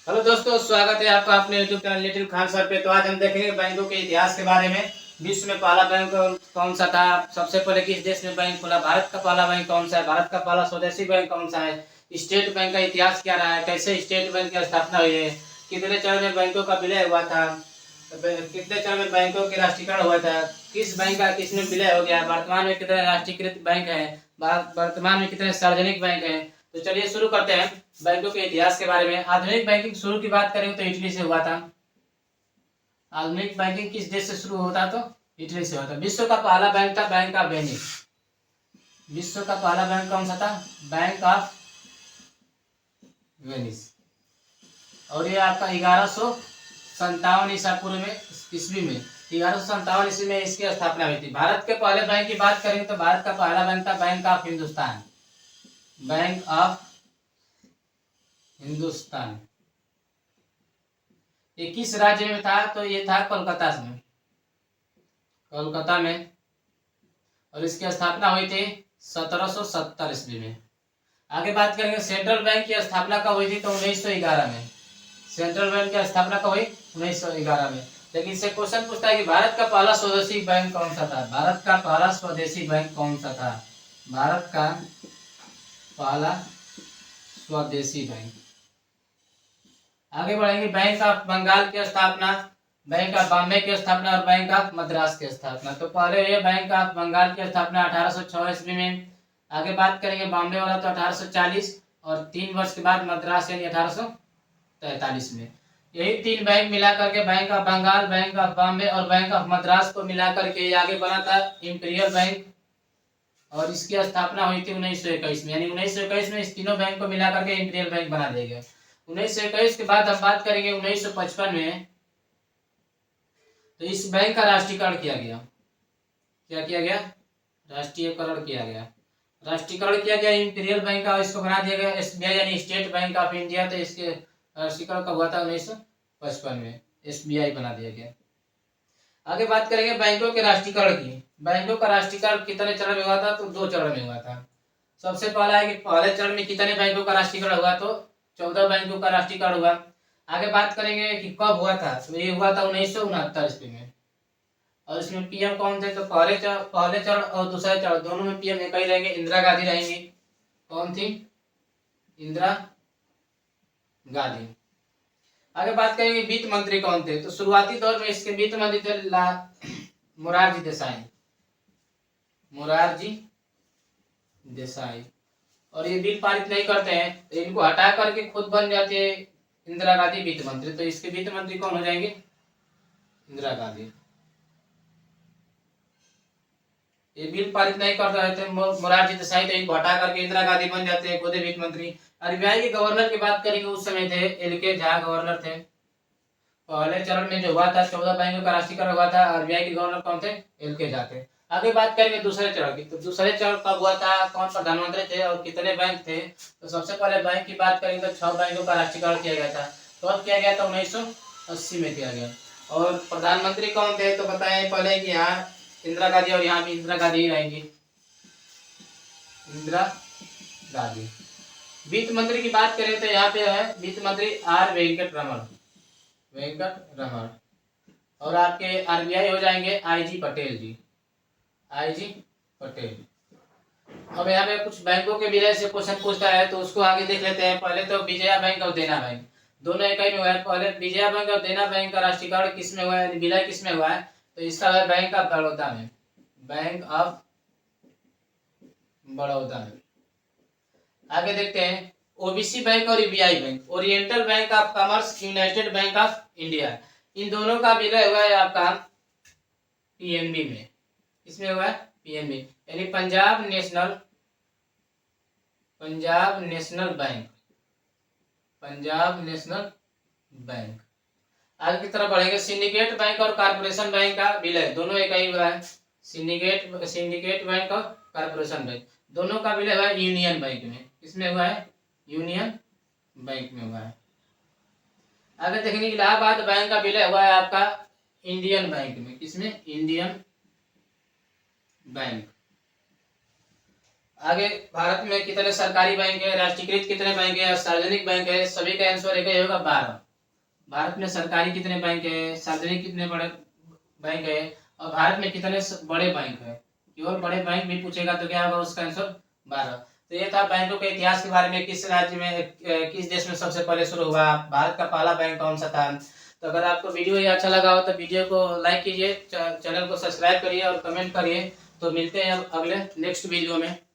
Hello दोस्तों, स्वागत है आपका अपने YouTube channel little Khan sir पे। तो आज हम देखेंगे बैंकों के इतिहास के बारे में। विश्व में पहला बैंक कौन सा था? सबसे पहले किस देश में बैंक खुला? भारत का पहला बैंक कौन सा है? भारत का पहला स्वदेशी बैंक कौन सा है? स्टेट बैंक का इतिहास क्या रहा है? कैसे स्टेट बैंक की स्थापना हुई है? कितने चरण में बैंकों का विलय हुआ था? कितने चरण में बैंकों के राष्ट्रीयकरण हुआ था? किस बैंक का किसमें विलय हो गया? वर्तमान में कितने राष्ट्रीयकृत बैंक है? वर्तमान में कितने सार्वजनिक बैंक है? तो चलिए शुरू करते हैं बैंकों के इतिहास के बारे में। आधुनिक बैंकिंग शुरू की बात करें तो इटली से हुआ था। आधुनिक बैंकिंग किस देश से शुरू होता? तो इटली से होता। विश्व का पहला बैंक था बैंक ऑफ वेनिस। विश्व का पहला बैंक कौन सा था? Bank of Venice. और ये आपका 1157 ईसा पूर्व में, ईस्वी में, 1157 ईस्वी में इसकी स्थापना हुई थी। भारत के पहले बैंक की बात करें तो भारत का पहला बैंक था bank of Hindustan. Bank of Hindustan. ये किस राज्य में था? तो ये था कोलकाता में। कोलकाता में। और इसकी स्थापना हुई थी 1770 ईस्वी में। आगे बात करेंगे सेंट्रल बैंक की स्थापना कब हुई थी? तो 1911 में। सेंट्रल बैंक की स्थापना कब हुई? 1911 में। लेकिन इससे क्वेश्चन पूछता है कि भारत का पहला स्वदेशी बैंक कौन सा था? भारत का पहला स्वदेशी बैंक कौन सा था? भारत का पहला स्वदेशी बैंक। आगे बढ़ेंगे बैंक ऑफ बंगाल की स्थापना, बैंक ऑफ बॉम्बे की स्थापना और बैंक ऑफ मद्रास की स्थापना। तो पहले ये बैंक ऑफ बंगाल की स्थापना 1806 ईस्वी में। आगे बात करेंगे बॉम्बे वाला तो 1840 और 3 वर्ष के बाद मद्रास यानी 1843 में। यही 3 बैंक मिला करके bank of Bengal, bank of Bombay और बैंक ऑफ मद्रास को मिला करके आगे बना था इंपीरियल बैंक। और इसकी स्थापना हुई थी 1921 में, यानी 1921 में इस तीनों बैंक को मिला करके इंपीरियल बैंक बना दिया गया। 1921 के बाद हम बात करेंगे 1955 में। तो इस बैंक का राष्ट्रीयकरण किया गया। क्या किया गया? राष्ट्रीयकरण किया गया। राष्ट्रीयकरण किया गया इंपीरियल बैंक का, इसको बना दिया गया एसबीआई यानी स्टेट बैंक ऑफ इंडिया। तो इसके राष्ट्रीयकरण कब हुआ था? 1955 में एसबीआई बना दिया गया। आगे बात करेंगे बैंकों के राष्ट्रीयकरण की। बैंकों का राष्ट्रीयकरण कितने चरण में हुआ था? तो 2 चरण में हुआ था। सबसे पहला है कि पहले चरण में कितने बैंकों का राष्ट्रीयकरण हुआ? तो 14 बैंकों का राष्ट्रीयकरण हुआ। आगे बात करेंगे कि कब हुआ था? तो ये हुआ था 1969 ईस्वी में। और इसमें पीएम कौन थे? तो पहले चरण और दूसरे चरण दोनों में पीएम एक ही रहेंगे, इंदिरा गांधी रहेंगी। कौन थी? इंदिरा गांधी। आगे बात करेंगे वित्त मंत्री कौन थे? तो शुरुआती दौर में इसके वित्त मंत्री थे मोरारजी देसाई। मोरारजी देसाई। और ये बिल पारित नहीं करते हैं तो इनको हटा करके खुद बन जाते हैं इंदिरा गांधी वित्त मंत्री। तो इसके वित्त मंत्री कौन हो जाएंगे? इंदिरा गांधी। ये बिल पारित नहीं कर रहे थे मोरारजी देसाई, तो इनको हटा करके इंदिरा गांधी बन जाते हैं खुद वित्त मंत्री। आरबीआई के गवर्नर की बात करेंगे, उस समय थे एल.के. झा गवर्नर थे। पहले चरण में जो हुआ था 14 बैंकों का राष्ट्रीयकरण हुआ था। आरबीआई के गवर्नर कौन थे? एल.के. झा थे। आगे बात करेंगे दूसरे चरण की। तो दूसरे चरण कब हुआ था? कौन प्रधानमंत्री थे और कितने बैंक थे? तो सबसे पहले बैंक की बात करेंगे तो 6 बैंकों का राष्ट्रीयकरण किया गया था। तो अब किया गया था 1980 में किया गया। और प्रधानमंत्री कौन थे? तो बताएं पहले कि यहाँ इंदिरा गांधी और यहाँ भी इंदिरा गांधी ही रहेंगी, इंदिरा गांधी। वित्त मंत्री की बात करें तो यहाँ पे है वित्त मंत्री आर वेंकट रमन। वेंकट रमन। और आपके आरबीआई हो जाएंगे आईजी पटेल जी। आईजी पटेल। अब यहाँ पे कुछ बैंकों के विलय से क्वेश्चन पूछता है तो उसको आगे देख लेते हैं। पहले तो विजया बैंक और देना बैंक दोनों एक ही में हुआ है। पहले विजया बैंक और देना बैंक का राष्ट्रीयकरण किस में हुआ है? विलय किस में हुआ है? तो इसका है बैंक ऑफ बड़ौदा में। बैंक ऑफ बड़ौदा में। आगे देखते हैं ओबीसी बैंक और UBI bank, Oriental Bank of Commerce, United Bank of India. इन दोनों का विलय हुआ है आपका पीएनबी में। इसमें हुआ है पीएनबी यानी Punjab national bank. Punjab national bank. आगे की तरफ बढ़ेंगे सिंडिकेट बैंक और कारपोरेशन बैंक का विलय दोनों एक ही हुआ है। सिंडिकेट बैंक और कारपोरेशन बैंक दोनों का विलय हुआ है यूनियन बैंक में। किसमें हुआ है? यूनियन बैंक में हुआ है। आगे देखेंगे इलाहाबाद बैंक का विलय हुआ है आपका इंडियन बैंक में। किसमें? Indian bank. आगे भारत में कितने सरकारी बैंक है, राष्ट्रीयकृत कितने बैंक है, सार्वजनिक बैंक है, सभी का आंसर एक ही होगा 12। भारत में सरकारी कितने बैंक है, सार्वजनिक कितने बड़े बैंक है, और भारत में कितने बड़े बैंक है, केवल बड़े बैंक भी पूछेगा तो क्या होगा उसका आंसर 12। तो ये था बैंकों के इतिहास के बारे में, किस राज्य में किस देश में सबसे पहले शुरू हुआ, भारत का पहला बैंक कौन सा था। तो अगर आपको वीडियो ये अच्छा लगा हो तो वीडियो को लाइक कीजिए, चैनल को सब्सक्राइब करिए और कमेंट करिए। तो मिलते हैं अब अगले नेक्स्ट वीडियो में।